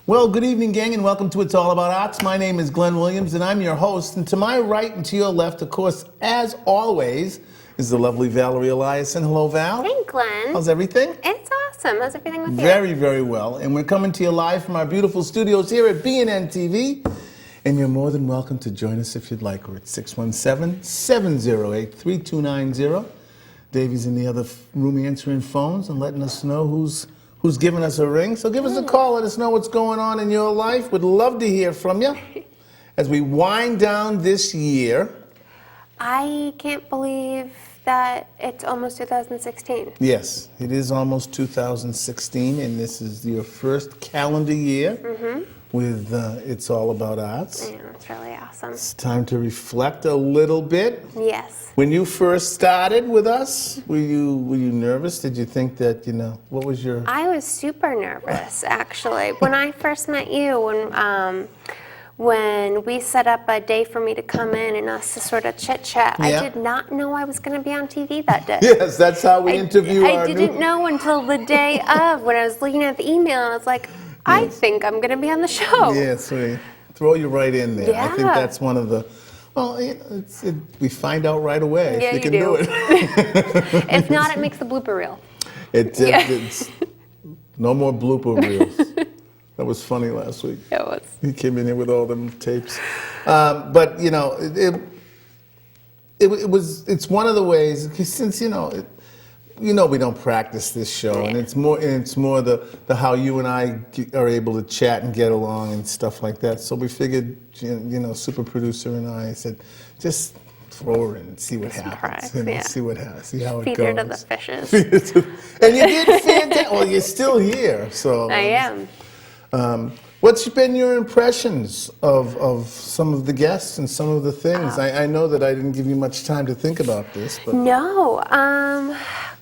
Well, good evening, gang, and welcome to It's All About Arts. My name is Glenn Williams, and I'm your host. And to my right and to your left, of course, as always, is the lovely Valerie Eliason. Hello, Val. Hey, Glenn. How's everything? It's awesome. How's everything with you? Very, very well. And we're coming to you live from our beautiful studios here at BNN-TV. And you're more than welcome to join us if you'd like. We're at 617-708-3290. Davey's in the other room answering phones and letting us know who's giving us a ring. So give us a call. Let us know what's going on in your life. We'd love to hear from you as we wind down this year. I can't believe that it's almost 2016. Yes, it is almost 2016, and this is your first calendar year with It's All About Arts. Yeah, it's really awesome. It's time to reflect a little bit. Yes. When you first started with us, were you nervous? Did you think that, what was your... I was super nervous, actually. When I first met you, when we set up a day for me to come in and us to sort of chit-chat, Yeah. I did not know I was going to be on TV that day. Yes, that's how we interview our I didn't know until the day of, when I was looking at the email, and I was like, I think I'm going to be on the show. Yes, we throw you right in there. Yeah. I think that's one of the... Well, we find out right away Yeah, if you can do. do it. If not, it makes the blooper reel. It's no more blooper reels. That was funny last week. It was. He came in here with all them tapes. But, it's one of the ways, because since, we don't practice this show, and it's more the how you and I are able to chat and get along and stuff like that. So we figured, super producer and I said, just throw her in and see what happens. See what happens, see how it goes. Feed her to the fishes. And you did fantastic. Well, you're still here, so. I am. What's been your impressions of some of the guests and some of the things? I know that I didn't give you much time to think about this, but No,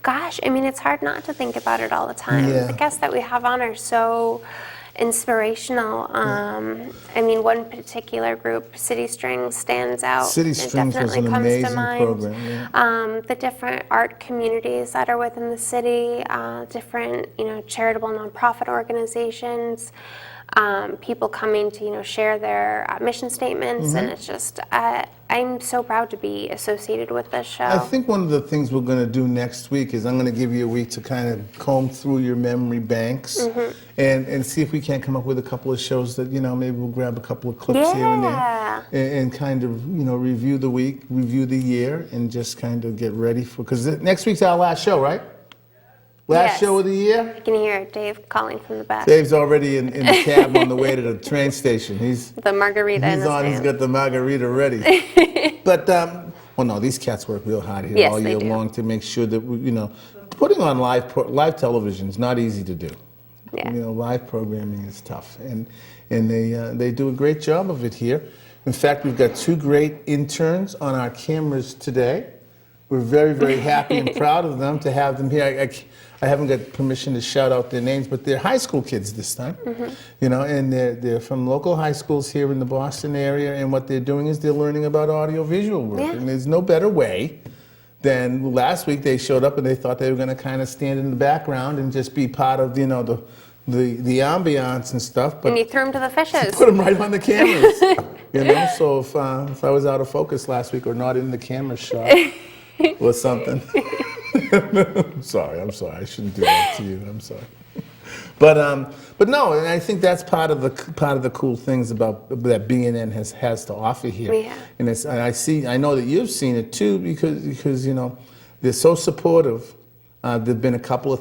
gosh, I mean, it's hard not to think about it all the time. Yeah. The guests that we have on are so inspirational. I mean, one particular group, City Strings, stands out. City It Strings was definitely an comes to amazing mind. program. Yeah. The different art communities that are within the city, different, charitable nonprofit organizations, people coming to, share their mission statements, and it's just, I'm so proud to be associated with this show. I think one of the things we're going to do next week is I'm going to give you a week to kind of comb through your memory banks and see if we can't come up with a couple of shows that, maybe we'll grab a couple of clips here and there and kind of, review the week, review the year, and just kind of get ready for, because next week's our last show, right? Last show of the year? You can hear Dave calling from the back. Dave's already in the cab on the way to the train station. He's The margarita in his hand. He's got the margarita ready. But, no, these cats work real hard here all year long to make sure that, putting on live television is not easy to do. Yeah. Live programming is tough. And they do a great job of it here. In fact, we've got two great interns on our cameras today. We're very, very happy and proud of them to have them here. I haven't got permission to shout out their names, but they're high school kids this time, and they're from local high schools here in the Boston area, and what they're doing is they're learning about audiovisual work, and there's no better way than last week they showed up and they thought they were going to kind of stand in the background and just be part of, the ambiance and stuff. But And you threw them to the fishes. Put them right on the cameras, So if I was out of focus last week or not in the camera shot or something. I'm sorry. I shouldn't do that to you. I'm sorry. But no, and I think that's part of the cool things about that BNN has to offer here. Yeah. And I know that you've seen it too because they're so supportive. There've been a couple of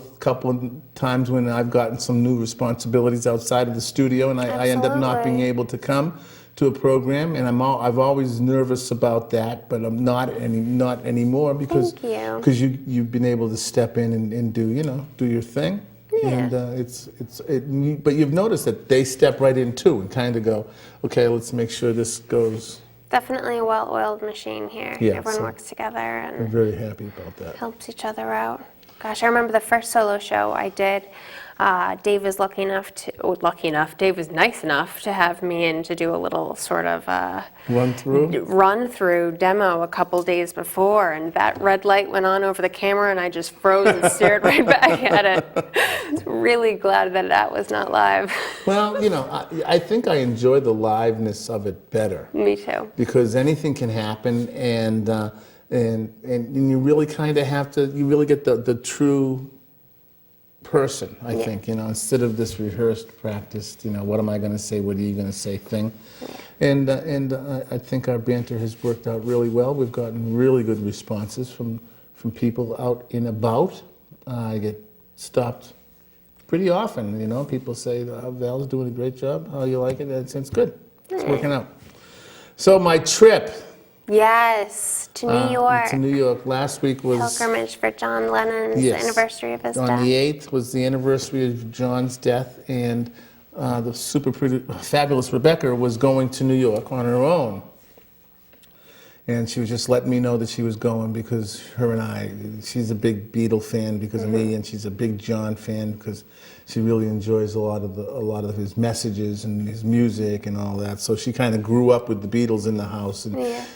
times when I've gotten some new responsibilities outside of the studio, and I end up not being able to come to a program, and I've always nervous about that, but I'm not anymore because you've been able to step in and do your thing. Yeah. And but you've noticed that they step right in too and kind of go, okay, let's make sure this goes. Definitely a well-oiled machine here. Yeah, Everyone works together I'm and very happy about that. helps each other out. Gosh, I remember the first solo show I did. Dave was Dave was nice enough to have me in to do a little sort of run through demo a couple days before, and that red light went on over the camera, and I just froze and stared right back at it. I was really glad that was not live. Well, I think I enjoy the liveness of it better. Me too. Because anything can happen, and you really kind of have to. You really get the true person, I think, instead of this rehearsed, practiced, what am I going to say, what are you going to say thing. And I think our banter has worked out really well. We've gotten really good responses from people out and about. I get stopped pretty often, people say, Val's doing a great job, how you like it? It's good, it's working out. So my trip. Yes, to New York. To New York. Last week was pilgrimage for John Lennon's anniversary of his death. On the 8th was the anniversary of John's death, and the fabulous Rebecca was going to New York on her own. And she was just letting me know that she was going because she's a big Beatle fan because of me, and she's a big John fan because she really enjoys a lot of his messages and his music and all that. So she kind of grew up with the Beatles in the house, and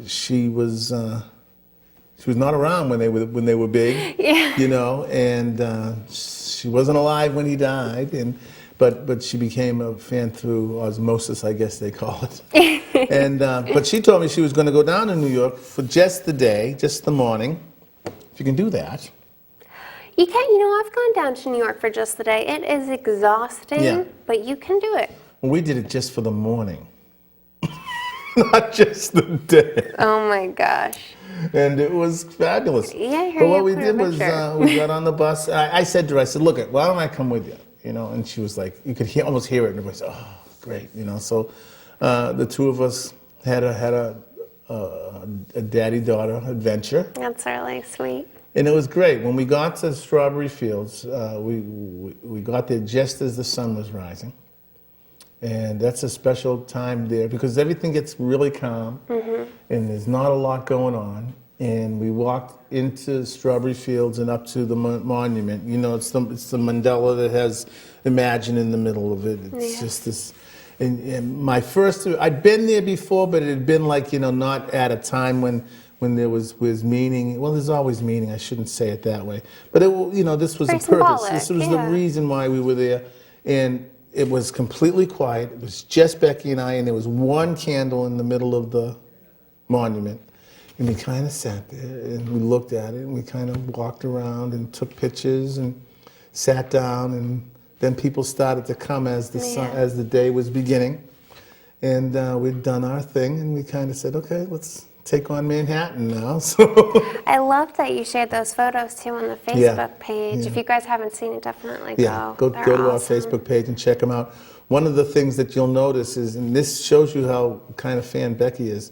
she was not around when they were big, and she wasn't alive when he died, but she became a fan through osmosis, I guess they call it. And but she told me she was going to go down to New York for just the day, just the morning. If you can do that. You can, I've gone down to New York for just the day. It is exhausting, but you can do it. Well, we did it just for the morning, not just the day. Oh my gosh. And it was fabulous. Yeah, but what we did was we got on the bus. I said to her, I said, look, why don't I come with you? And she was like, you could almost hear it, and everybody said, oh, great, So the two of us had a daddy-daughter adventure. That's really sweet. And it was great. When we got to Strawberry Fields, we got there just as the sun was rising. And that's a special time there because everything gets really calm, and there's not a lot going on. And we walked into Strawberry Fields and up to the monument. It's the mandala that has Imagine in the middle of it. It's just this. And my first, I'd been there before, but it had been like, not at a time when there was meaning. Well, there's always meaning. I shouldn't say it that way. But this was very a purpose. symbolic, This was the reason why we were there. And it was completely quiet. It was just Becky and I, and there was one candle in the middle of the monument. And we kind of sat there and we looked at it and we kind of walked around and took pictures and sat down, and then people started to come as the day was beginning. And we'd done our thing and we kind of said, okay, let's take on Manhattan now. So I love that you shared those photos too on the Facebook page. If you guys haven't seen it, definitely go. Go to our Facebook page and check them out. One of the things that you'll notice is, and this shows you how kind of fan Becky is,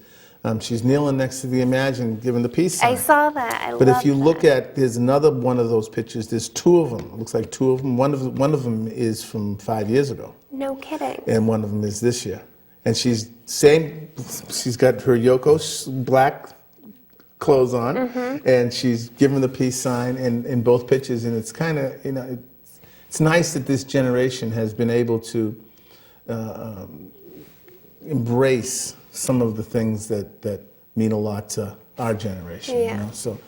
she's kneeling next to the Imagine giving the peace sign. I saw that. But if you look at, there's another one of those pictures, there's two of them. It looks like two of them. One of them is from 5 years ago. No kidding. And one of them is this year. And she's got her Yoko black clothes on, and she's giving the peace sign in both pictures. And it's kind of, it's nice that this generation has been able to embrace some of the things that mean a lot to our generation. So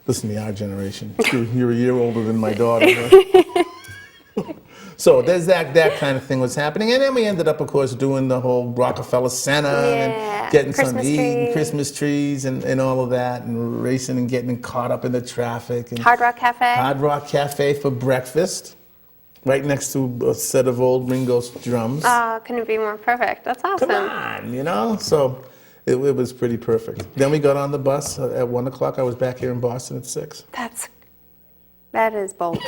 listen to me, our generation. You're a year older than my daughter. Right? So there's that kind of thing was happening. And then we ended up, of course, doing the whole Rockefeller Center and getting something to eat, and Christmas trees and all of that, and racing and getting caught up in the traffic. And Hard Rock Cafe. Hard Rock Cafe for breakfast, right next to a set of old Ringo's drums. Oh, couldn't be more perfect. That's awesome. Come on, So it was pretty perfect. Then we got on the bus at 1 o'clock. I was back here in Boston at 6. That is bold.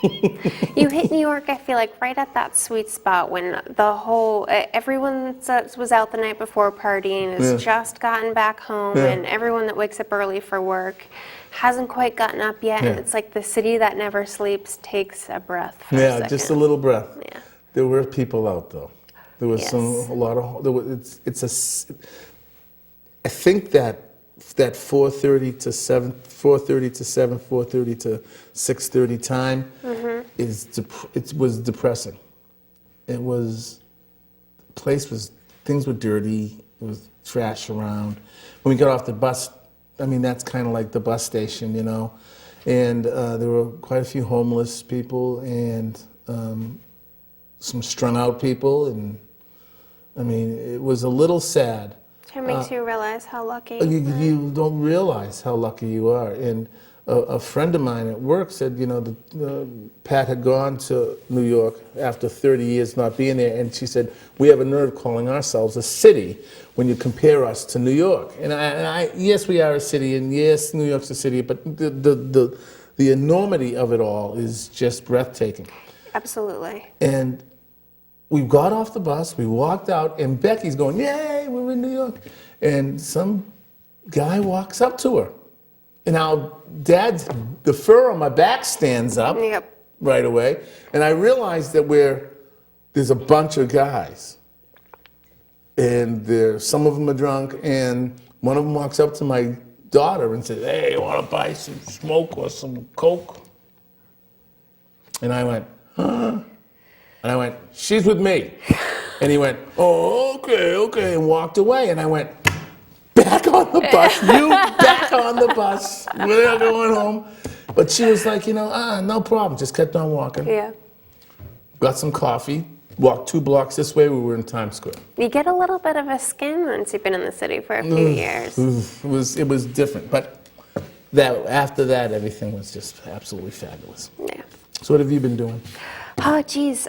You hit New York, I feel like, right at that sweet spot when the whole, everyone that was out the night before partying has just gotten back home, and everyone that wakes up early for work hasn't quite gotten up yet, and it's like the city that never sleeps takes a breath for a second. Just a little breath. Yeah. There were people out, though. There was I think that 4:30 to 7, 4:30 to 7, 4:30 to 6:30 time, it was depressing. It was, things were dirty. It was trash around. When we got off the bus, I mean, that's kind of like the bus station, you know. And there were quite a few homeless people and some strung out people. And I mean, it was a little sad. It makes you realize how lucky you don't realize how lucky you are. And a friend of mine at work said, you know, Pat had gone to New York after 30 years not being there, and she said, we have a nerve calling ourselves a city when you compare us to New York. And I yes, we are a city, and yes, New York's a city, but the enormity of it all is just breathtaking. Absolutely. And we got off the bus, we walked out, and Becky's going, yay, we're in New York. And some guy walks up to her. And now the fur on my back stands up right away. And I realized that there's a bunch of guys. And some of them are drunk, and one of them walks up to my daughter and says, hey, you want to buy some smoke or some Coke? And I went, huh? And I went, she's with me. And he went, oh, okay, and walked away. And I went, back on the bus, you back on the bus. We're going home. But she was like, you know, no problem. Just kept on walking. Yeah. Got some coffee. Walked 2 blocks this way. We were in Times Square. You get a little bit of a skin once you've been in the city for a few years. It was different. But after that, everything was just absolutely fabulous. Yeah. So what have you been doing? Oh, geez,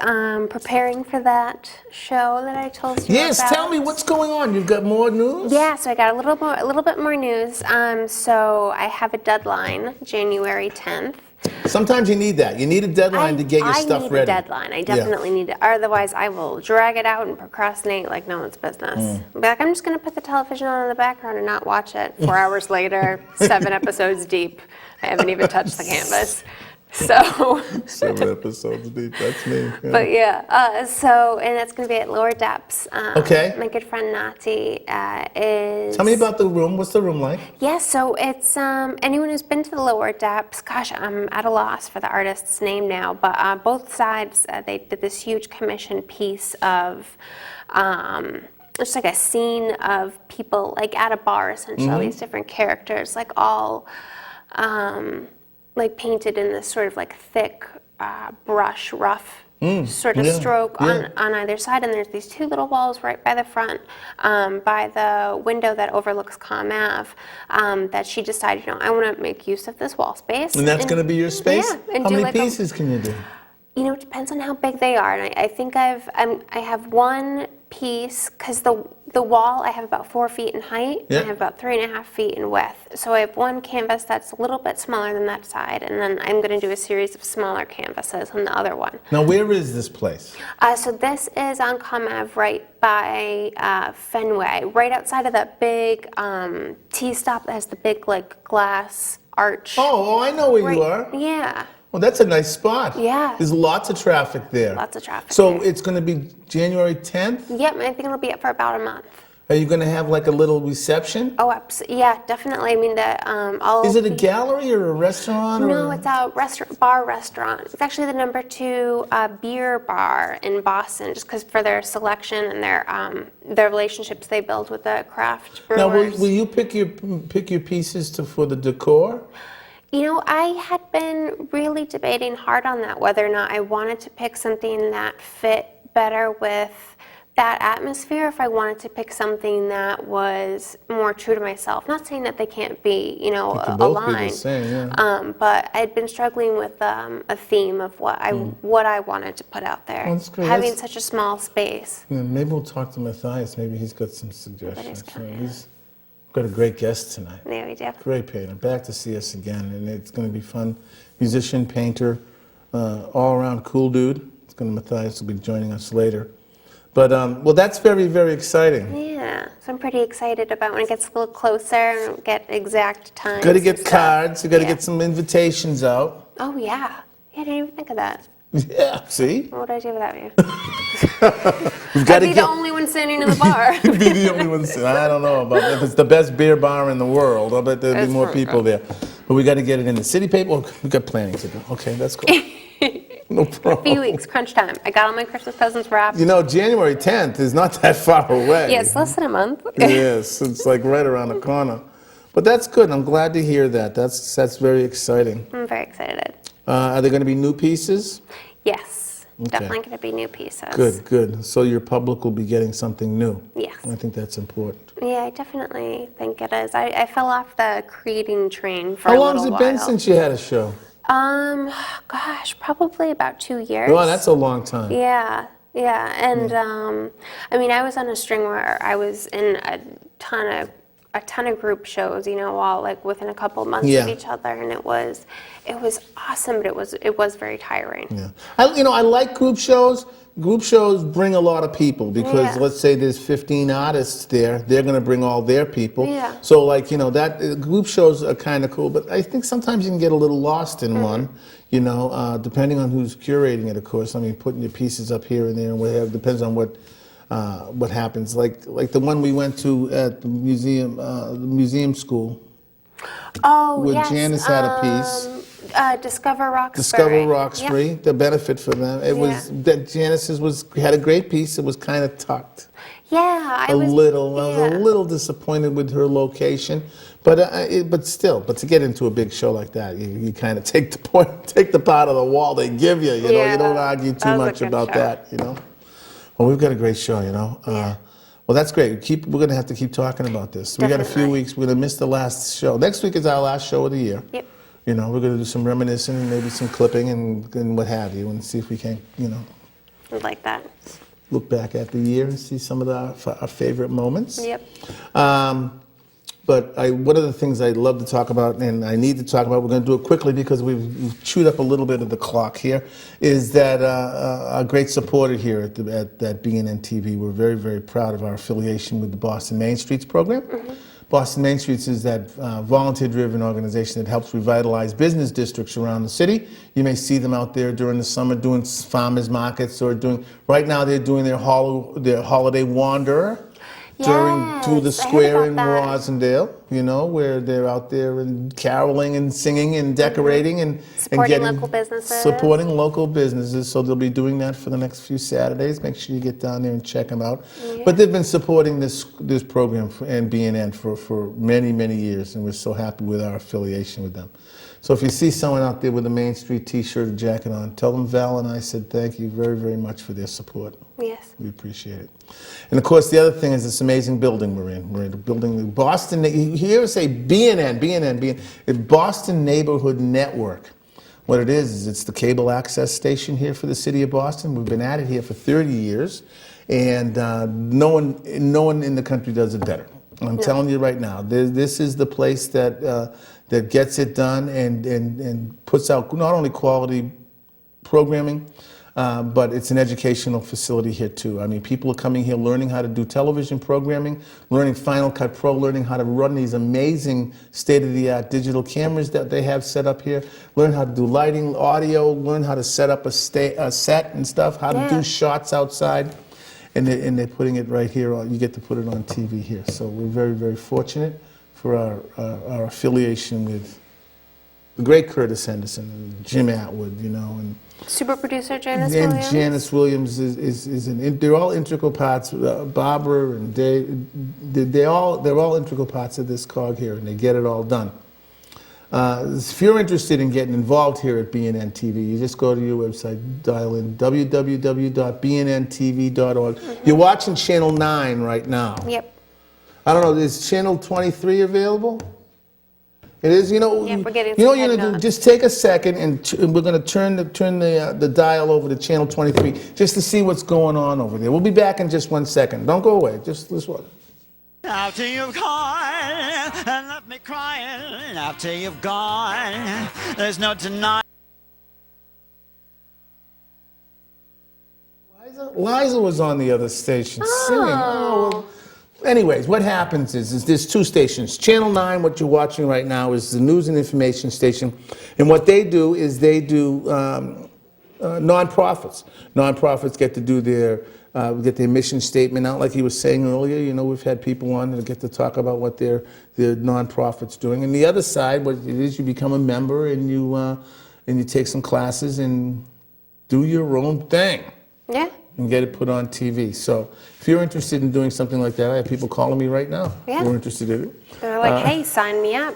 preparing for that show that I told you about. Yes, tell me what's going on. You've got more news? Yeah, so I got a little bit more news. So I have a deadline, January 10th. Sometimes you need that. You need a deadline to get your stuff ready. I need a deadline. I definitely need it. Otherwise, I will drag it out and procrastinate like no one's business. Be like, I'm just going to put the television on in the background and not watch it. 4 hours later, 7 episodes deep. I haven't even touched the canvas. So 7 episodes deep. That's me. Yeah. But yeah, and that's going to be at Lower Depths. Okay. My good friend Nati is. Tell me about the room. What's the room like? Yeah, so it's anyone who's been to the Lower Depths. Gosh, I'm at a loss for the artist's name now. But both sides, they did this huge commission piece of. It's like a scene of people like at a bar, essentially. These different characters, like all. Like painted in this sort of like thick brush, rough sort of stroke on either side. And there's these 2 little walls right by the front, by the window that overlooks Com Ave, that she decided, you know, I want to make use of this wall space. And that's going to be your space? Yeah. And how many pieces can you do? You know, it depends on how big they are. And I think I have one piece, because the wall, I have about 4 feet in height, and I have about 3.5 feet in width. So I have one canvas that's a little bit smaller than that side, and then I'm going to do a series of smaller canvases on the other one. Now, where is this place? So this is on Com Ave, right by Fenway, right outside of that big T-stop that has the big like glass arch. Oh, I know where you are. Yeah. Well, that's a nice spot. Yeah. There's lots of traffic there. Lots of traffic. So there. it's going to be January 10th? Yep, I think it'll be up for about a month. Are you going to have like a little reception? Oh, yeah, definitely. I mean, Is it a gallery or a restaurant? No, it's a restaurant. It's actually the number 2 beer bar in Boston, just because for their selection and their relationships they build with the craft brewers. Now, will you pick your pieces for the decor? You know, I had been really debating hard on that, whether or not I wanted to pick something that fit better with that atmosphere, if I wanted to pick something that was more true to myself. Not saying that they can't be, you know, aligned. Be the same, yeah. But I'd been struggling with a theme of what I wanted to put out there. Well, that's great. Having such a small space. Yeah, maybe we'll talk to Matthias. Maybe he's got some suggestions. He's got a great guest tonight. Yeah, we do. Great painter. Back to see us again, and it's going to be fun. Musician, painter, all-around cool dude. Matthias will be joining us later. But, well, that's very, very exciting. Yeah, so I'm pretty excited about when it gets a little closer and get exact times. Got to get cards. You got to get some invitations out. Oh, yeah. I didn't even think of that. Yeah, see? What would I do without you? I'd be the only one standing in the bar. You'd be the only one standing. I don't know about that. If it's the best beer bar in the world, I'll bet there'll be more people there. But we got to get it in the city paper. Oh, we got planning to do. Okay, that's cool. No A few problem. weeks, crunch time. I got all my Christmas presents wrapped. You know, January 10th is not that far away. Yeah, it's less than a month. Yes, it's like right around the corner. But that's good. I'm glad to hear that. That's very exciting. I'm very excited. Are there going to be new pieces? Yes, Okay. definitely going to be new pieces. Good, good. So your public will be getting something new. Yes. I think that's important. Yeah, I definitely think it is. I fell off the creating train for How a long little has it while. been since you had a show? Gosh, probably about 2 years. Well, that's a long time. Yeah, yeah, and I mean, I was on a string where I was in a ton of group shows, you know, all like within a couple months Yeah. of each other, and it was awesome, but it was very tiring. Yeah. I like group shows. Group shows bring a lot of people because Yeah. let's say there's 15 artists there, they're going to bring all their people. Yeah. So like, that group shows are kind of cool, but I think sometimes you can get a little lost in one, depending on who's curating it, of course. I mean, putting your pieces up here and there and whatever, depends on what happens. Like the one we went to at the museum school. Oh, Where yes. Janice had a piece. Discover Roxbury. Discover Roxbury, Yep. the benefit for them. It was that Janice's had a great piece. It was kind of tucked Yeah, I a was little. I was yeah. a little disappointed with her location, but to get into a big show like that, you kind of take the part of the wall they give you. You know, Yeah, you don't argue that too was a much good about show. that. You know. Well, we've got a great show. Well, that's great. We're going to have to keep talking about this. We got a few Definitely. weeks. We're going to miss the last show. Next week is our last show of the year. Yep. We're going to do some reminiscing and maybe some clipping and what have you, and see if we can, I'd like that. look back at the year and see some of our favorite moments. Yep. But one of the things I'd love to talk about, and I need to talk about, we're going to do it quickly because we've chewed up a little bit of the clock here, is that our great supporter here at BNN-TV, we're very, very proud of our affiliation with the Boston Main Streets program. Mm-hmm. Boston Main Streets is that volunteer-driven organization that helps revitalize business districts around the city. You may see them out there during the summer doing farmers markets or right now they're doing their holiday wanderer through the Yes, I heard square in about that. Rosendale, where they're out there and caroling and singing and decorating and Supporting getting local businesses. supporting local businesses. So they'll be doing that for the next few Saturdays. Make sure you get down there and check them out. Yeah. But they've been supporting this program and BNN for many, many years, and we're so happy with our affiliation with them. So if you see someone out there with a Main Street T-shirt or jacket on, tell them Val and I said thank you very, very much for their support. Yes. We appreciate it. And of course, the other thing is this amazing building we're in. We're in a building, the Boston, you hear us say BNN, it's Boston Neighborhood Network. What it is it's the cable access station here for the city of Boston. We've been at it here for 30 years, and no one in the country does it better. I'm telling you right now, this is the place that gets it done and puts out not only quality programming, but it's an educational facility here too. I mean, people are coming here learning how to do television programming, learning Final Cut Pro, learning how to run these amazing state-of-the-art digital cameras that they have set up here, learn how to do lighting, audio, learn how to set up a set and stuff, how to do shots outside. And they're putting it right here. You get to put it on TV here. So we're very, very fortunate for our affiliation with the great Curtis Henderson and Jim Atwood, and Super producer Janice and Williams. Janice Williams they're all integral parts. Barbara and Dave, they're all integral parts of this cog here, and they get it all done. If you're interested in getting involved here at BNN-TV, you just go to your website, dial in www.bnntv.org. You're watching Channel 9 right now. Yep. I don't know, is Channel 23 available? It is, Yeah, we're getting you know what some you're head gonna do? nods. Just take a second and we're gonna turn the dial over to Channel 23 just to see what's going on over there. We'll be back in just 1 second. Don't go away. Just watch. After you've gone and left me crying, after you've gone, there's no denying. Liza was on the other station singing. Oh, well. Anyways, what happens is there's two stations. Channel 9, what you're watching right now, is the news and information station. And what they do is they do nonprofits. Nonprofits get to do get their mission statement out, like he was saying earlier. We've had people on that get to talk about what their nonprofit's doing. And the other side, what it is, you become a member and you take some classes and do your own thing Yeah. and get it put on TV. So if you're interested in doing something like that, I have people calling me right now Yeah. who are interested in it. They're like, hey, sign me up.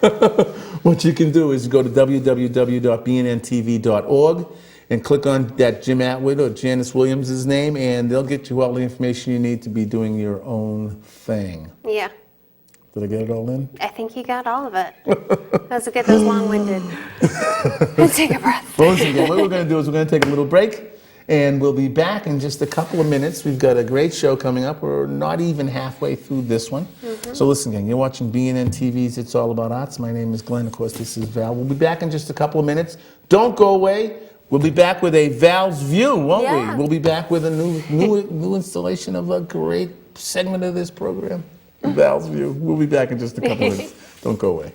What you can do is go to www.bnntv.org and click on that Jim Atwood or Janice Williams' name, and they'll get you all the information you need to be doing your own thing. Yeah. Did I get it all in? I think you got all of it. That was good. That was long-winded. Take a breath. Well, listen, what we're going to do is we're going to take a little break, and we'll be back in just a couple of minutes. We've got a great show coming up. We're not even halfway through this one. So listen, gang, you're watching BNN-TV's It's All About Arts. My name is Glenn. Of course, this is Val. We'll be back in just a couple of minutes. Don't go away. We'll be back with a Val's View, won't Yeah. we? We'll be back with a new installation of a great segment of this program, Val's View. We'll be back in just a couple of minutes. Don't go away.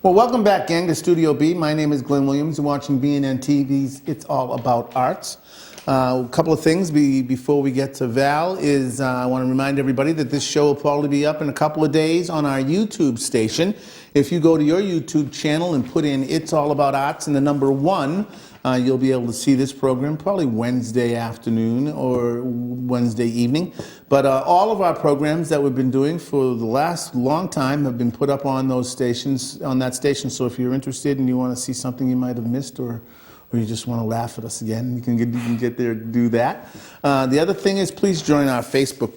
Well, welcome back, gang, to Studio B. My name is Glenn Williams. You're watching BNN-TV's It's All About Arts. A couple of things before we get to Val is I want to remind everybody that this show will probably be up in a couple of days on our YouTube station. If you go to your YouTube channel and put in It's All About Arts and the number 1, you'll be able to see this program probably Wednesday afternoon or Wednesday evening. But all of our programs that we've been doing for the last long time have been put up on those stations, on that station. So if you're interested and you want to see something you might have missed, or you just want to laugh at us again, you can get there to do that. The other thing is, please join our Facebook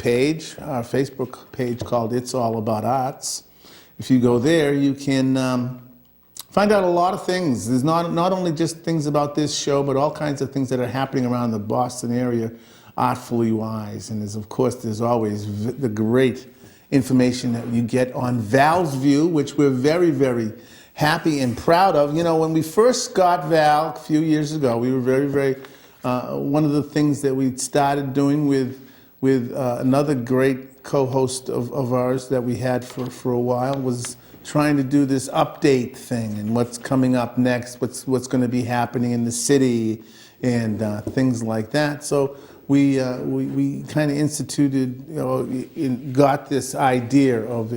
page called It's All About Arts. If you go there, you can find out a lot of things. There's not only just things about this show, but all kinds of things that are happening around the Boston area, artfully wise. And there's always the great information that you get on Val's View, which we're very, very happy and proud of. You know, when we first got Val a few years ago, we were very, very, one of the things that we started doing with another great co-host of ours that we had for a while was trying to do this update thing and what's coming up next, what's going to be happening in the city, and things like that. So we kind of instituted, got this idea of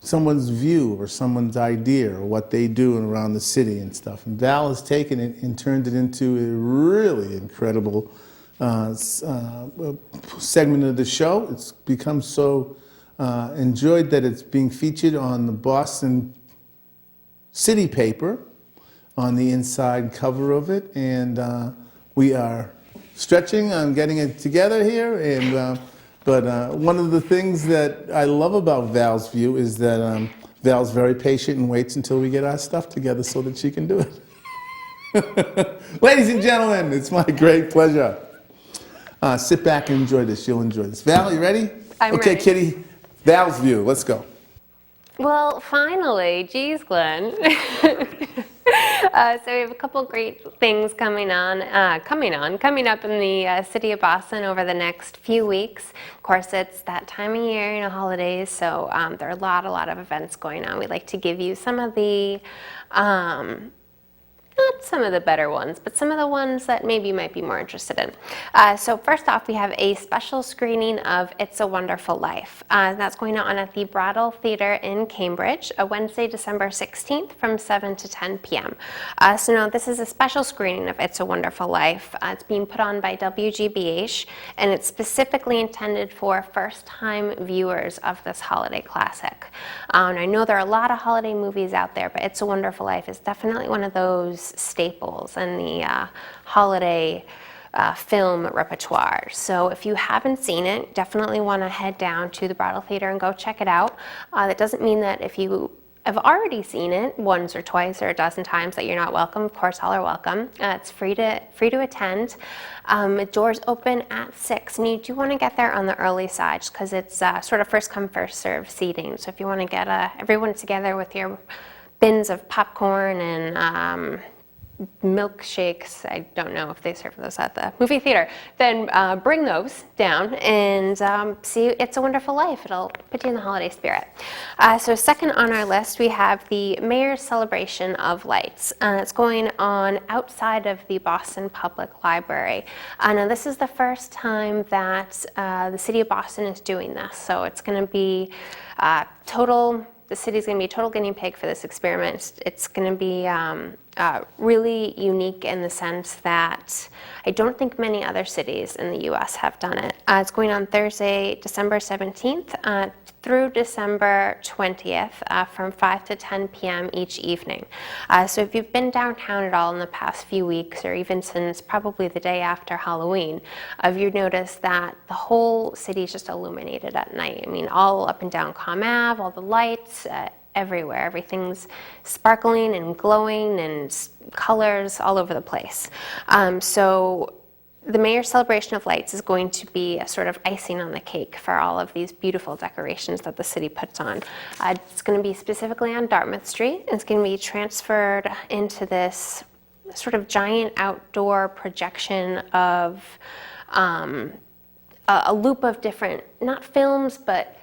someone's view or someone's idea or what they do around the city and stuff. And Val has taken it and turned it into a really incredible segment of the show. It's become so enjoyed that it's being featured on the Boston City paper on the inside cover of it, and we are stretching on getting it together here. And but one of the things that I love about Val's View is that Val's very patient and waits until we get our stuff together so that she can do it. Ladies and gentlemen, it's my great pleasure. Sit back and enjoy this. You'll enjoy this. Val, you ready? I'm okay, ready. Kitty. Val's View. Let's go. Well, finally, geez, Glenn. So we have a couple great things coming up in the city of Boston over the next few weeks. Of course, it's that time of year, holidays, so there are a lot of events going on. We'd like to give you some of the not some of the better ones, but some of the ones that maybe you might be more interested in. So first off, we have a special screening of It's a Wonderful Life. That's going on at the Brattle Theatre in Cambridge, Wednesday, December 16th from 7 to 10 p.m. So now this is a special screening of It's a Wonderful Life. It's being put on by WGBH, and it's specifically intended for first-time viewers of this holiday classic. And I know there are a lot of holiday movies out there, but It's a Wonderful Life is definitely one of those staples in the holiday film repertoire. So if you haven't seen it, definitely want to head down to the Brattle Theatre and go check it out. That doesn't mean that if you have already seen it once or twice or a dozen times that you're not welcome. Of course, all are welcome. It's free to attend. Doors open at 6, and you do want to get there on the early side because it's sort of first come, first serve seating. So if you want to get everyone together with your bins of popcorn and milkshakes, I don't know if they serve those at the movie theater, then bring those down and see It's a Wonderful Life. It'll put you in the holiday spirit. So second on our list, we have the Mayor's Celebration of Lights. It's going on outside of the Boston Public Library. Now this is the first time that the City of Boston is doing this, so it's going to be the city's going to be a total guinea pig for this experiment. It's going to be really unique in the sense that I don't think many other cities in the U.S. have done it. It's going on Thursday, December 17th through December 20th from 5 to 10 p.m. each evening. So if you've been downtown at all in the past few weeks, or even since probably the day after Halloween, you've noticed that the whole city is just illuminated at night. I mean, all up and down Comm Ave, all the lights, everywhere. Everything's sparkling and glowing and colors all over the place. So the Mayor's Celebration of Lights is going to be a sort of icing on the cake for all of these beautiful decorations that the city puts on. It's going to be specifically on Dartmouth Street. It's going to be transferred into this sort of giant outdoor projection of a loop of different, not films, but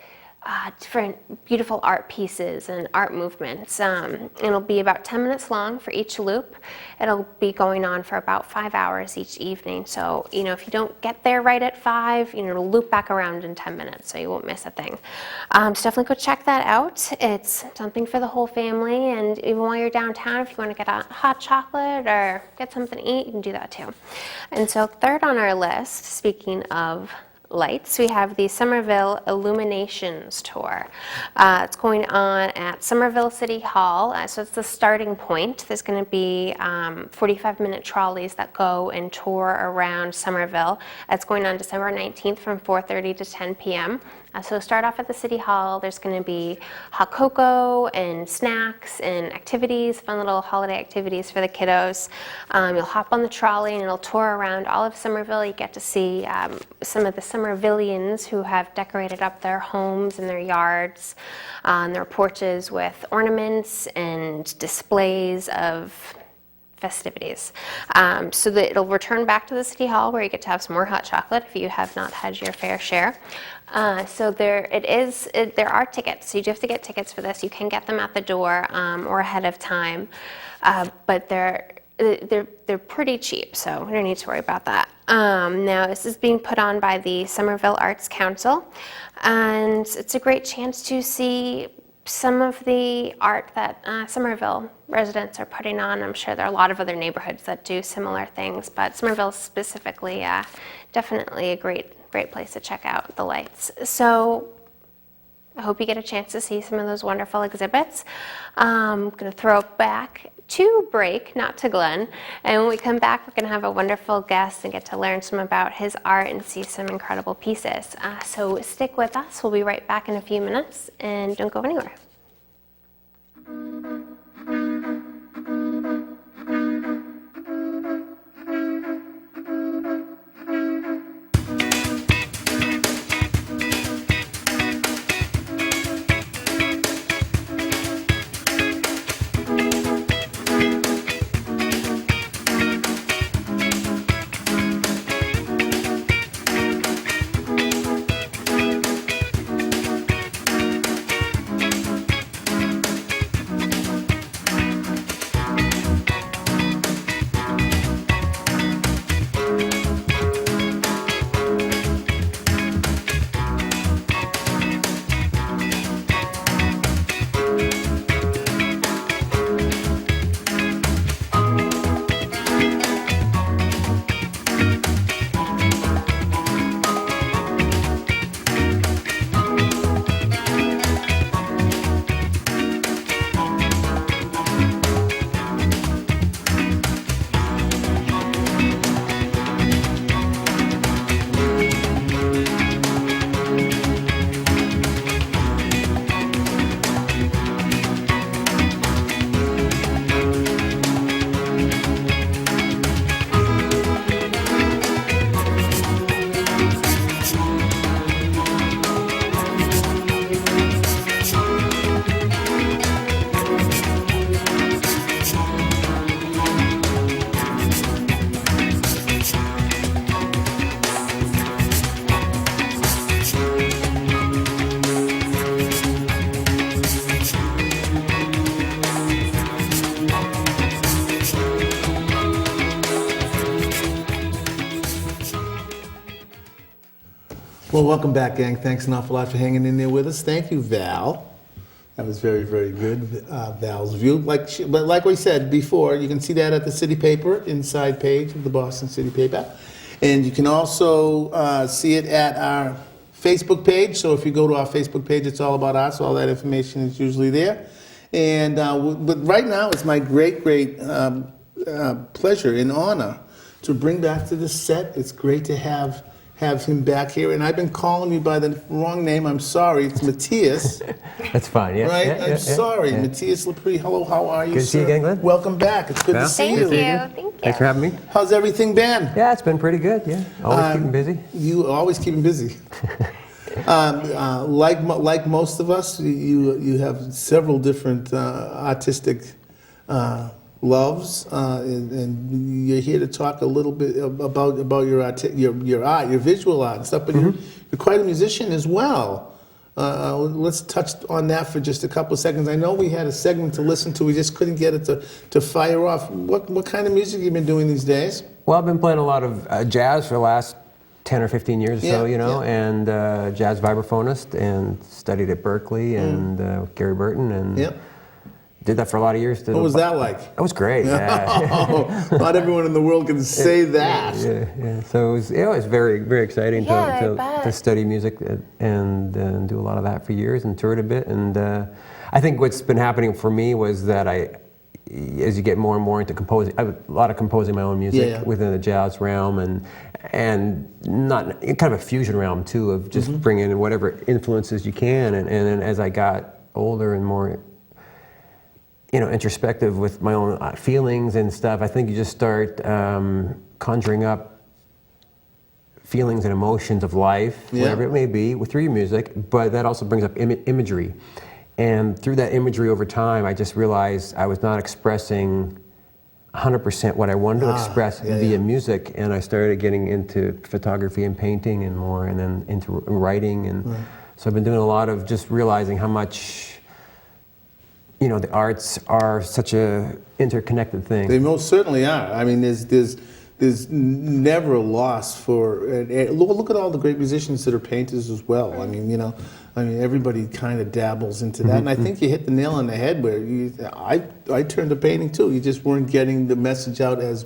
different beautiful art pieces and art movements. It'll be about 10 minutes long for each loop. It'll be going on for about 5 hours each evening. So, if you don't get there right at 5, it'll loop back around in 10 minutes, so you won't miss a thing. So definitely go check that out. It's something for the whole family, and even while you're downtown, if you want to get a hot chocolate or get something to eat, you can do that too. And so third on our list, speaking of lights, we have the Somerville Illuminations Tour. It's going on at Somerville City Hall, so it's the starting point. There's going to be 45-minute trolleys that go and tour around Somerville. It's going on December 19th from 4:30 to 10 p.m. So start off at the City Hall. There's going to be hot cocoa and snacks and activities, fun little holiday activities for the kiddos. You'll hop on the trolley and it'll tour around all of Somerville. You get to see some of the Somervillians who have decorated up their homes and their yards and their porches with ornaments and displays of festivities. So that it'll return back to the City Hall where you get to have some more hot chocolate if you have not had your fair share. So there are tickets. So you do have to get tickets for this. You can get them at the door or ahead of time, but they're pretty cheap, so we don't need to worry about that. Now, this is being put on by the Somerville Arts Council, and it's a great chance to see some of the art that Somerville residents are putting on. I'm sure there are a lot of other neighborhoods that do similar things, but Somerville specifically, definitely a great place to check out the lights. So I hope you get a chance to see some of those wonderful exhibits. I'm going to throw it back to break, not to Glenn. And when we come back, we're going to have a wonderful guest and get to learn some about his art and see some incredible pieces. So stick with us. We'll be right back in a few minutes, and don't go anywhere. Well, welcome back, gang. Thanks an awful lot for hanging in there with us. Thank you, Val. That was very, very good, Val's view. But like we said before, you can see that at the City Paper, inside page of the Boston City Paper. And you can also see it at our Facebook page. So if you go to our Facebook page, it's all about us. All that information is usually there. And but right now, it's my great pleasure and honor to bring back to the set. It's great to have him back here. And I've been calling you by the wrong name. I'm sorry. It's Matthias. That's fine, yeah. Right? Yeah, I'm sorry. yeah. Matthias Lupri. Hello, how are you, Good to see you again, Glenn. Welcome back. It's good to see Thank you. you. Thank you. Thanks for having me. How's everything been? Yeah, it's been pretty good, yeah. Always keeping busy. You always keep him busy. Like most of us, you have several different artistic loves, and you're here to talk a little bit about your art, your visual art and stuff. But you're quite a musician as well. Let's touch on that for just a couple of seconds. I know we had a segment to listen to. We just couldn't get it to fire off. What kind of music have you been doing these days? Well, I've been playing a lot of jazz for the last 10 or 15 years or so, you know, and jazz vibraphonist, and studied at Berkeley and with Gary Burton, and did that for a lot of years. What was that like? It was great. Yeah. Not everyone in the world can say that. Yeah. So it was very, very exciting to study music and do a lot of that for years, and toured a bit. And I think what's been happening for me was that as you get more and more into composing, I have a lot of composing my own music within the jazz realm, and not kind of a fusion realm too, of just bringing in whatever influences you can. And then as I got older and more, you know, introspective with my own feelings and stuff, I think you just start conjuring up feelings and emotions of life, whatever it may be, through your music. But that also brings up imagery. And through that imagery over time, I just realized I was not expressing 100% what I wanted to express via music, and I started getting into photography and painting and more, and then into writing. And so I've been doing a lot of just realizing how much, you know, the arts are such a interconnected thing. They most certainly are. I mean, there's never a loss for. Look at all the great musicians that are painters as well. I mean, you know, everybody kind of dabbles into that, and I think you hit the nail on the head. Where I turned to painting too. You just weren't getting the message out as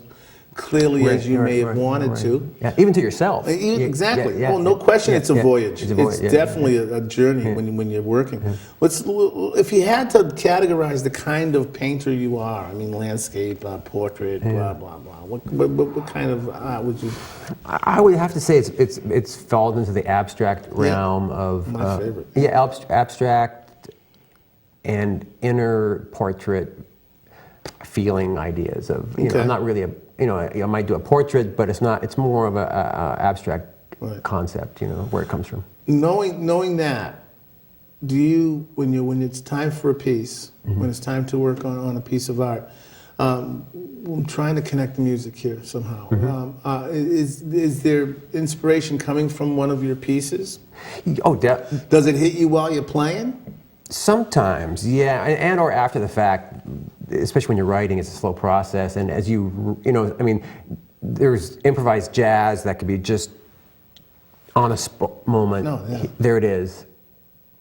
clearly as you may have wanted to. Yeah, even to yourself. Exactly. Well, no question, it's a voyage. It's definitely a journey when you're working. If you had to categorize the kind of painter you are, I mean, landscape, portrait, blah blah blah. What kind of art would you? I would have to say it's fallen into the abstract realm of my favorite. Abstract and inner portrait feeling ideas of, you know, I'm not really I might do a portrait, but it's more of a abstract concept, you know, where it comes from. Knowing that, do you, when it's time for a piece, when it's time to work on a piece of art, I'm trying to connect the music here somehow. Is there inspiration coming from one of your pieces? Oh, does it hit you while you're playing? Sometimes, yeah, and or after the fact, especially when you're writing, it's a slow process. And as you know, I mean, there's improvised jazz that could be just on a moment. There it is.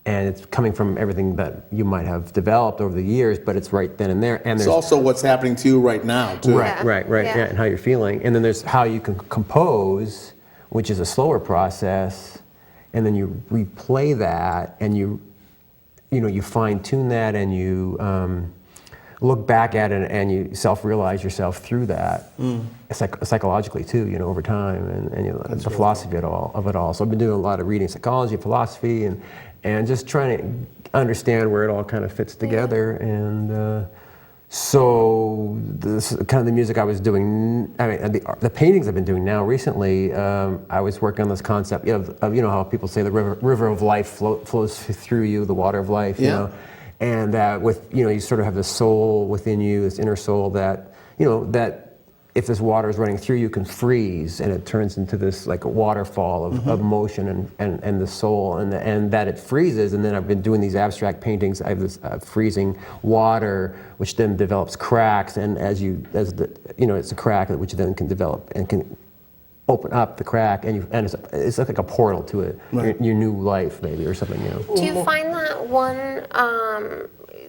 And it's coming from everything that you might have developed over the years, but it's right then and there. And it's also what's happening to you right now, too. Right, and how you're feeling. And then there's how you can compose, which is a slower process, and then you replay that, and you fine-tune that, and you look back at it, and you self-realize yourself through that, psychologically too, you know, over time, and you know, the philosophy of it all. So I've been doing a lot of reading psychology, philosophy, and just trying to understand where it all kind of fits together. And so this kind of the music I was doing, I mean, the paintings I've been doing now recently, I was working on this concept of you know, how people say the river of life flows through you, the water of life, you know, and that with, you know, you sort of have this soul within you, this inner soul that, you know, that if this water is running through you can freeze, and it turns into this like a waterfall of motion and the soul, and that it freezes. And then I've been doing these abstract paintings. I have this freezing water, which then develops cracks, and it's a crack which then can develop and can open up the crack, and it's like a portal to it, your new life maybe, or something, you know. Do you find that one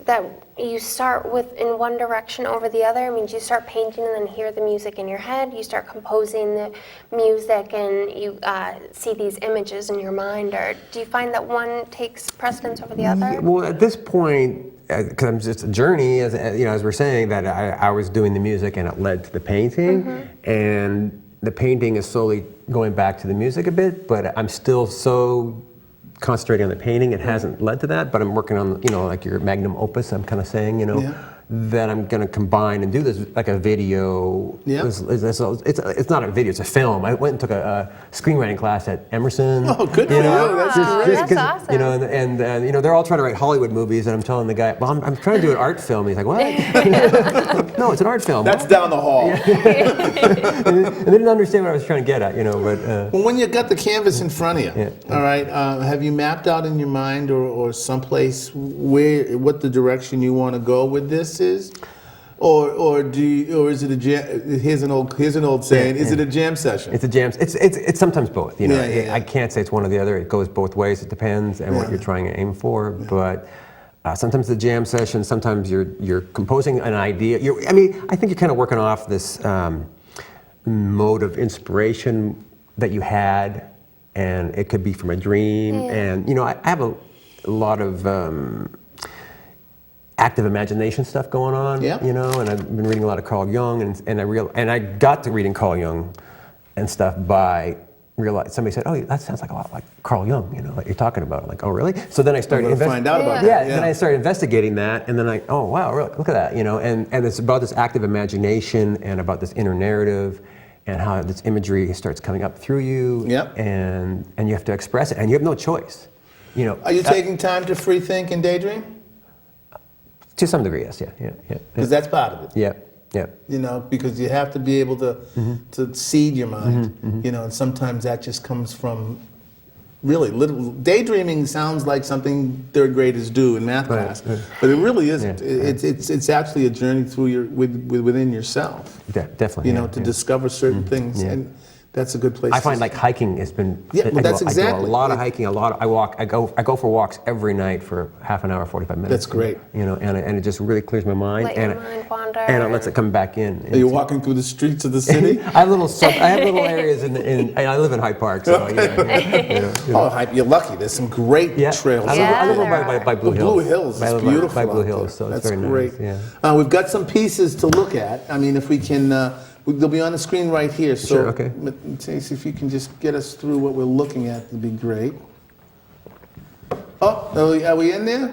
that you start with in one direction over the other? I mean, do you start painting and then hear the music in your head? You start composing the music and you see these images in your mind, or do you find that one takes precedence over the other? Well, at this point, because it's a journey, as you know, as we're saying, that I was doing the music and it led to the painting, and the painting is slowly going back to the music a bit, but I'm still so concentrating on the painting, it hasn't led to that, but I'm working on, you know, like your magnum opus, I'm kind of saying, you know, that I'm going to combine and do this like a video. It's not a video, it's a film. I went and took a screenwriting class at Emerson. Oh, good for you. That's great. That's awesome. You know, and you know, they're all trying to write Hollywood movies, and I'm telling the guy, well, I'm trying to do an art film. He's like, what? no, it's an art film. That's down the hall. And they didn't understand what I was trying to get at, but. Well, when you got the canvas in front of you, Yeah. all right, have you mapped out in your mind or someplace what the direction you want to go with this is? Or is it a jam? Here's an old saying. Is it a jam session? It's a jam. It's sometimes both. Yeah. I can't say it's one or the other. It goes both ways. It depends on what you're trying to aim for. But sometimes the jam session. Sometimes you're composing an idea. I think you're kind of working off this mode of inspiration that you had, and it could be from a dream. Yeah. And I have a lot of. Active imagination stuff going on, and I've been reading a lot of Carl Jung, and I got to reading Carl Jung and stuff by realizing somebody said, "Oh, that sounds like a lot like Carl Jung," what you're talking about. I'm like, "Oh, really?" So then I started find out about that. Yeah, then I started investigating that, and then oh, wow, really? Look at that, and it's about this active imagination and about this inner narrative, and how this imagery starts coming up through you, and you have to express it, and you have no choice, Are you taking time to free think and daydream? To some degree, yes, yeah. Because that's part of it. Yeah. Because you have to be able to seed your mind, and sometimes that just comes from really little. Daydreaming sounds like something third graders do in math class, but it really isn't. It's actually a journey through within yourself. Definitely. To discover certain things, and that's a good place. I find like hiking has been. Well, that's exactly. I do a lot of hiking. I walk. I go for walks every night for half an hour, 45 minutes. That's great. And it just really clears my mind. Let your mind wander. And it lets it come back in. Are you walking through the streets of the city? I have little areas and I live in Hyde Park, so You're lucky. There's some great trails. I live by Blue Hills. Blue Hills is beautiful. By Blue out Hills, so there. it's very great. nice. Yeah. We've got some pieces to look at. If we can, they'll be on the screen right here. So, Sure, okay. Matthias, if you can just get us through what we're looking at, it'd be great. Oh, are we in there?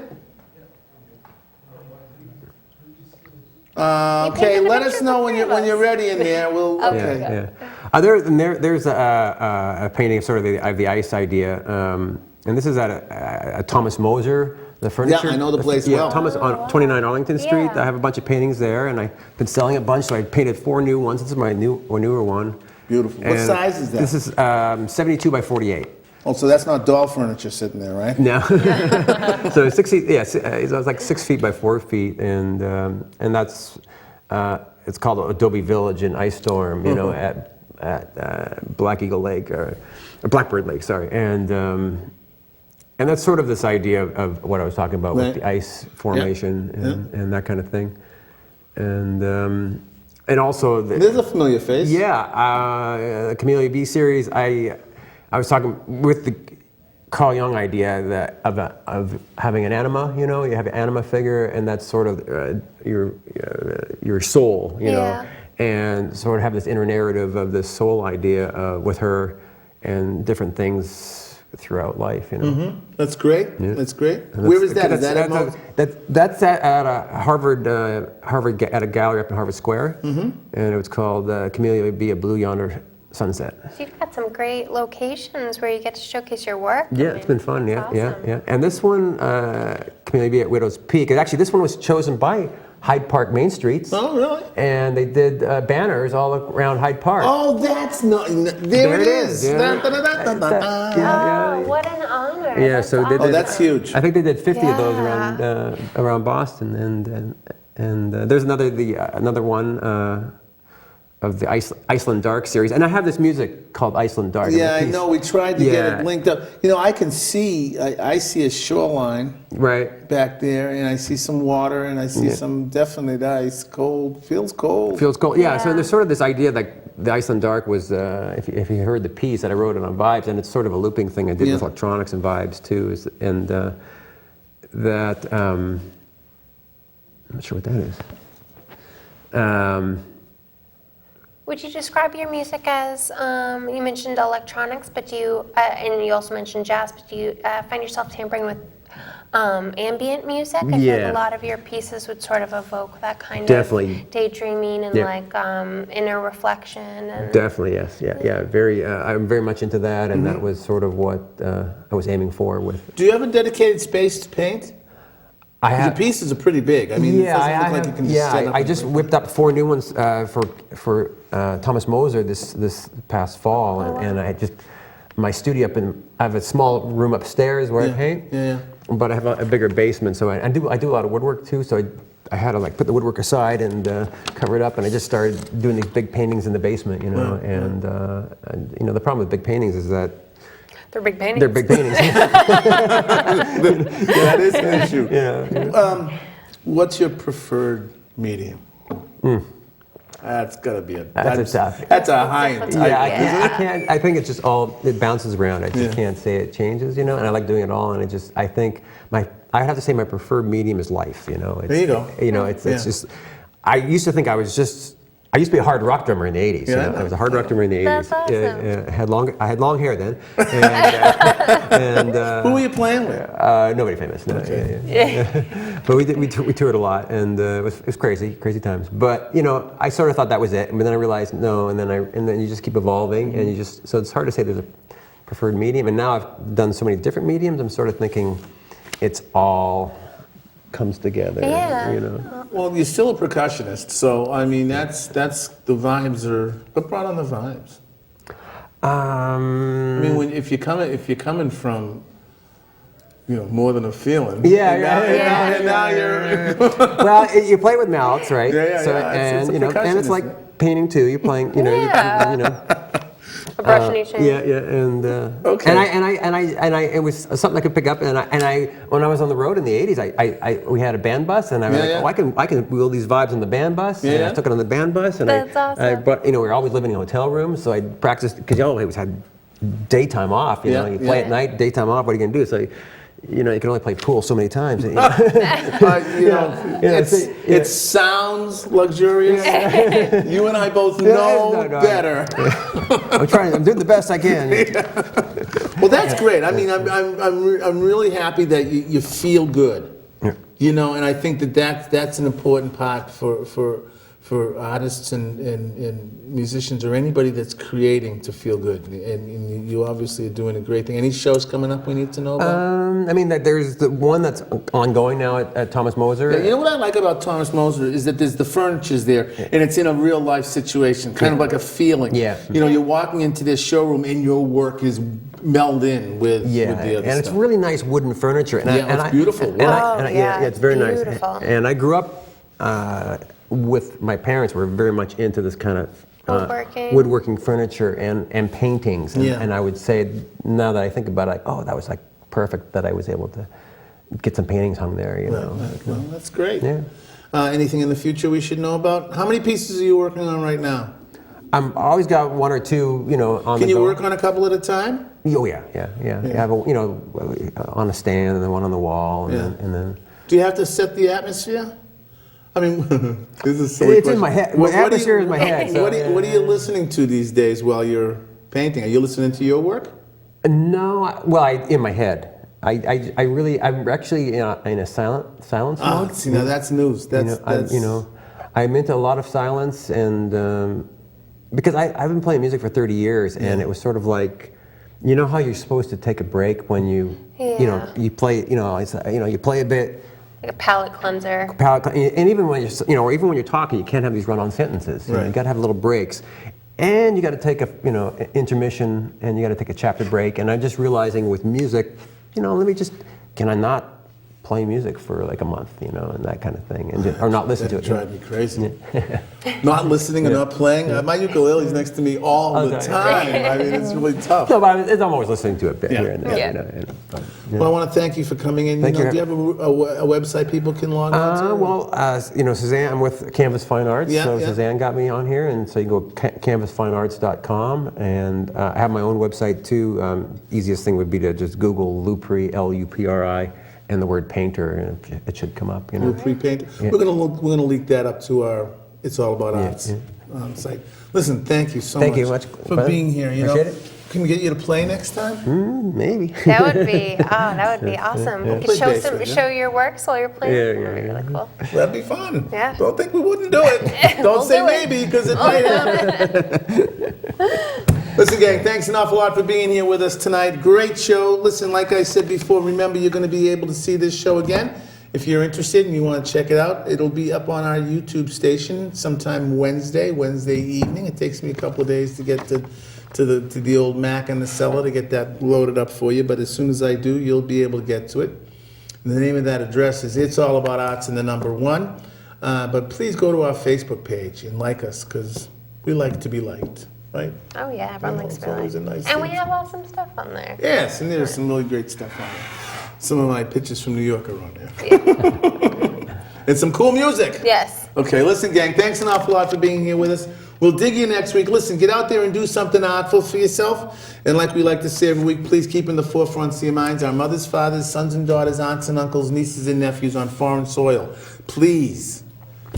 Okay, let us know when you're ready in there. We'll okay. There's a painting of sort of the ice idea, and this is at a Thomas Moser, the furniture. Yeah, I know the place well. Thomas on 29 Arlington Street. Yeah. I have a bunch of paintings there, and I've been selling a bunch. So I painted 4 new ones. This is my newer one. Beautiful. What size is that? This is 72 by 48. Oh, so that's not doll furniture sitting there, right? No. So 6 feet. Yeah, it was like 6 feet by 4 feet, and that's it's called Adobe Village in Ice Storm. At Black Eagle Lake or Blackbird Lake. Sorry, and that's sort of this idea of what I was talking about with the ice formation and that kind of thing, and also there's a familiar face. Yeah, the Camellia Bee series. I was talking with the Carl Jung idea of having an anima. You have an anima figure, and that's sort of your soul. And sort of have this inner narrative of this soul idea with her and different things throughout life. That's great. Yeah. That's great. Where is that? That's at a Harvard at a gallery up in Harvard Square, and it was called Camellia Bee, a Blue Yonder Sunset. So you've got some great locations where you get to showcase your work. Yeah, it's been fun. Yeah, awesome. yeah. And this one, Camellia Bee at Widow's Peak. And actually, this one was chosen by Hyde Park Main Streets. Oh, really? And they did banners all around Hyde Park. Oh, that's not. There it is. Yeah. What an honor. Yeah, so they did. That's huge. I think they did 50 of those around Boston, and there's another one of the Iceland Dark series, and I have this music called Iceland Dark. Yeah, I know. We tried to get it linked up. I can see. I see a shoreline back there, and I see some water, and I see some definite ice. Cold. Feels cold. Feels cold. Yeah. So there's sort of this idea that the Iceland Dark was, if you heard the piece that I wrote it on Vibes, and it's sort of a looping thing I did with electronics and Vibes too, I'm not sure what that is. Would you describe your music as, you mentioned electronics, but and you also mentioned jazz, but do you find yourself tampering with ambient music? I feel like a lot of your pieces would sort of evoke that kind of daydreaming and inner reflection. And Definitely, yes. Yeah. I'm very much into that, and that was sort of what I was aiming for with. Do you have a dedicated space to paint? I 'Cause have. your pieces are pretty big. I mean, it doesn't look like you can just stand up I and just play. whipped up 4 new ones for Thomas Moser this past fall, and I just my studio up in. I have a small room upstairs where I paint. Yeah. But I have a bigger basement, so I do a lot of woodwork too. So I had to like put the woodwork aside and cover it up, and I just started doing these big paintings in the basement, you know. And you know, the problem with big paintings is that They're big paintings. they're big paintings. That is an issue. Yeah. What's your preferred medium? That's gotta be That's a tough. That's a high end type. Yeah, I can't. I think it's just all. It bounces around. I just can't say it changes, you know. And I like doing it all. And I think I have to say my preferred medium is life. You know. There you go. You know, it's just. I used to think I used to be a hard rock drummer in the 80s. Yeah, You know? I was a hard rock drummer in the 80s. That's awesome. Yeah, I had long hair then. And Who were you playing with? nobody famous. No, but we toured a lot, and it was crazy times. But you know, I sort of thought that was it, but then I realized no, and then you just keep evolving, and so it's hard to say there's a preferred medium. And now I've done so many different mediums. I'm sort of thinking it's all comes together. Yeah. You know. Well, you're still a percussionist, so I mean that's the vibes are. What brought on the vibes? I mean, if you're coming from, you know, more than a feeling. And now you're. Well, you play with mouths, right? Yeah. And It's a you know, and percussionist, it's like painting too. You're playing, you know, you know. A brush in each hand. And Okay. and I it was something I could pick up, and I when I was on the road in the 80s, we had a band bus, and I was like, oh, I can wheel these vibes on the band bus, and I took it on the band bus, and That's awesome. but you know, we were always living in hotel rooms, so I practiced because you always had daytime off, you know, you play at night, daytime off, what are you gonna do? So you know, you can only play pool so many times. You know? It sounds luxurious. You and I both know better. I'm doing the best I can. Well, that's great. I mean, I'm really happy that you feel good. Yeah. You know, and I think that's an important part for artists and musicians or anybody that's creating to feel good. And you obviously are doing a great thing. Any shows coming up we need to know about? I mean, there's the one that's ongoing now at Thomas Moser. Yeah, you know what I like about Thomas Moser is that there's the furniture's there, and it's in a real life situation, kind of like a feeling. Yeah. You know, you're walking into this showroom and your work is melded in with the other and stuff. it's really nice wooden furniture. And it's beautiful. It's very beautiful. nice. And I grew up with my parents were very much into this kind of woodworking furniture and paintings. And I would say, now that I think about it, like, oh, that was like perfect that I was able to get some paintings hung there, you know. Well, that's great. Yeah. Anything in the future we should know about? How many pieces are you working on right now? I'm always got 1 or 2, you know, on Can the you go. work on a couple at a time? Oh yeah. I have a, you know, on a stand and then one on the wall and then. Do you have to set the atmosphere? I mean, this is a silly It's question. in my head. What Atmosphere is in my head. So, what are you listening to these days while you're painting? Are you listening to your work? No, well, in my head. I'm actually in a silence mode. See, now that's news. I'm into a lot of silence, and because I've been playing music for 30 years, and it was sort of like, you know how you're supposed to take a break when you you play, you play a bit. Like a palate cleanser. And even when or even when you're talking, you can't have these run-on sentences. You know, you got to have little breaks. And you got to take an intermission, and you got to take a chapter break. And I'm just realizing with music, can I not play music for like a month, and that kind of thing, or not listen to it. Drive me crazy. Not listening and not playing. My ukulele's next to me all the time. I mean, it's really tough. No, but I'm always listening to it a bit here and there. Yeah. Well, I want to thank you for coming in. Thank you. Do you have a website people can log on to? Suzanne, I'm with Canvas Fine Arts, so Yeah. Suzanne got me on here, and so you can go canvasfinearts.com, and I have my own website too. Easiest thing would be to just Google Lupri, Lupri, and the word painter, and it should come up. Lupri Painter. Yeah. We're gonna link that up to our It's All About Arts site. Listen, thank you so much for being here. Appreciate it. Can we get you to play next time? Maybe. That would be awesome. Yeah. You could Play bass, show your works while you're playing. Yeah, That would be really cool. That'd be fun. Yeah. Don't think we wouldn't do it. Don't We'll say do it. maybe, because it might happen. Listen, gang, thanks an awful lot for being here with us tonight. Great show. Listen, like I said before, remember you're going to be able to see this show again if you're interested and you want to check it out, it'll be up on our YouTube station sometime Wednesday evening. It takes me a couple of days to get to the old Mac and the cellar to get that loaded up for you, but as soon as I do, you'll be able to get to it. And the name of that address is It's All About Arts and the number 1. But please go to our Facebook page and like us, because we like to be liked, right? Oh yeah, everyone likes it's to be always liked. a nice And we thing. have awesome stuff on there. Yes, and there's some really great stuff on there. Some of my pictures from New York are on there. And some cool music. Yes. Okay, listen, gang, thanks an awful lot for being here with us. We'll dig you next week. Listen, get out there and do something artful for yourself. And like we like to say every week, please keep in the forefront of your minds our mothers, fathers, sons and daughters, aunts and uncles, nieces and nephews on foreign soil. Please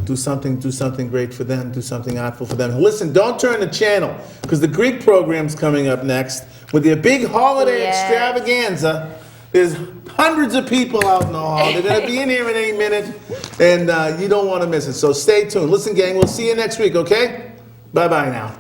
do something great for them. Do something artful for them. Listen, don't turn the channel, because the Greek program's coming up next with their big holiday extravaganza. There's hundreds of people out in the hall. They're going to be in here in any minute, and you don't want to miss it. So stay tuned. Listen, gang, we'll see you next week, okay? Bye-bye now.